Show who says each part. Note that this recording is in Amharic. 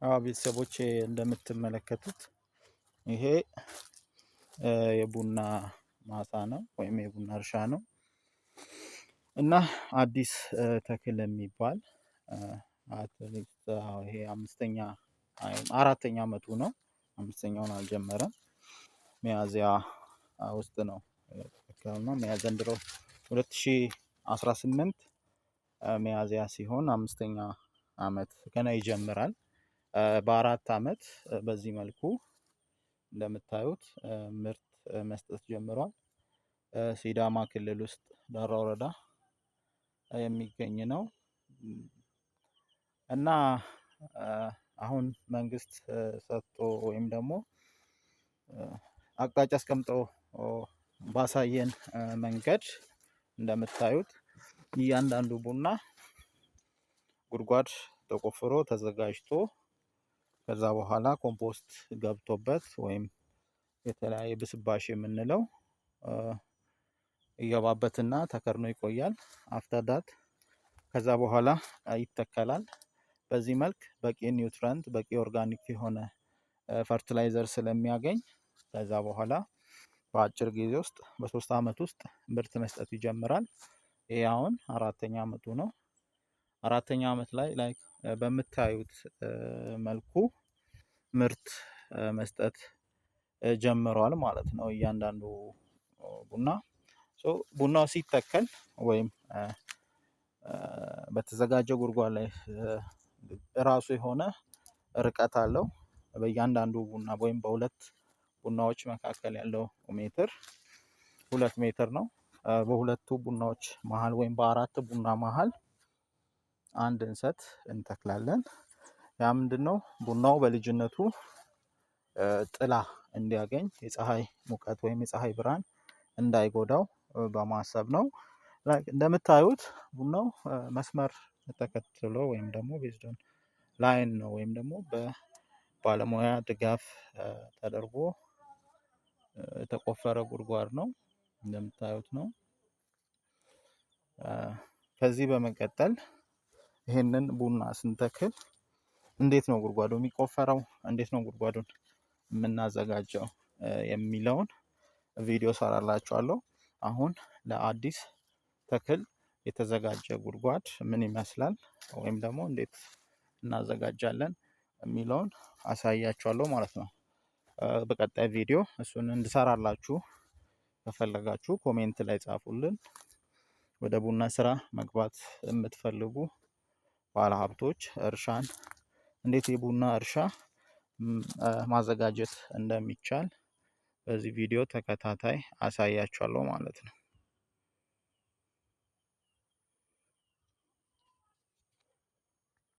Speaker 1: ቤተሰቦቼ እንደምትመለከቱት ይሄ የቡና ማሳ ነው ወይም የቡና እርሻ ነው እና አዲስ ተክል የሚባል ይሄ አራተኛ አመቱ ነው። አምስተኛውን አልጀመረም። ሚያዝያ ውስጥ ነው የተተከለው። ሚያዝያ ዘንድሮ 2018 ሚያዝያ ሲሆን አምስተኛ አመት ገና ይጀምራል። በአራት አመት በዚህ መልኩ እንደምታዩት ምርት መስጠት ጀምሯል። ሲዳማ ክልል ውስጥ ዳራ ወረዳ የሚገኝ ነው እና አሁን መንግስት ሰጥቶ ወይም ደግሞ አቅጣጫ አስቀምጦ ባሳየን መንገድ እንደምታዩት እያንዳንዱ ቡና ጉድጓድ ተቆፍሮ ተዘጋጅቶ ከዛ በኋላ ኮምፖስት ገብቶበት ወይም የተለያየ ብስባሽ የምንለው ይገባበትና ተከርኖ ይቆያል። አፍተር ዳት ከዛ በኋላ ይተከላል። በዚህ መልክ በቂ ኒውትረንት በቂ ኦርጋኒክ የሆነ ፈርቲላይዘር ስለሚያገኝ ከዛ በኋላ በአጭር ጊዜ ውስጥ በ3 አመት ውስጥ ምርት መስጠት ይጀምራል። ይሄ አሁን አራተኛ አመቱ ነው። አራተኛ አመት ላይ በምታዩት መልኩ ምርት መስጠት ጀምሯል ማለት ነው። እያንዳንዱ ቡና ቡናው ሲተከል ወይም በተዘጋጀው ጉድጓድ ላይ ራሱ የሆነ ርቀት አለው። በእያንዳንዱ ቡና ወይም በሁለት ቡናዎች መካከል ያለው ሜትር 2 ሜትር ነው። በሁለቱ ቡናዎች መሃል ወይም በአራት ቡና መሃል አንድ እንሰት እንተክላለን። ያ ምንድነው ቡናው በልጅነቱ ጥላ እንዲያገኝ የፀሐይ ሙቀት ወይም የፀሐይ ብርሃን እንዳይጎዳው በማሰብ ነው። እንደምታዩት ቡናው መስመር ተከትሎ ወይም ደግሞ ቤዝድ ኦን ላይን ነው ወይም ደግሞ በባለሙያ ድጋፍ ተደርጎ የተቆፈረ ጉድጓድ ነው እንደምታዩት ነው። ከዚህ በመቀጠል ይሄንን ቡና ስንተክል እንዴት ነው ጉድጓዱ የሚቆፈረው፣ እንዴት ነው ጉድጓዱን የምናዘጋጀው የሚለውን ቪዲዮ ሰራላችኋለሁ። አሁን ለአዲስ ተክል የተዘጋጀ ጉድጓድ ምን ይመስላል ወይም ደግሞ እንዴት እናዘጋጃለን የሚለውን አሳያችኋለሁ ማለት ነው። በቀጣይ ቪዲዮ እሱን እንድሰራላችሁ ከፈለጋችሁ ኮሜንት ላይ ጻፉልን። ወደ ቡና ስራ መግባት የምትፈልጉ ባለሀብቶች እርሻን እንዴት የቡና እርሻ ማዘጋጀት እንደሚቻል በዚህ ቪዲዮ ተከታታይ አሳያችኋለሁ ማለት ነው።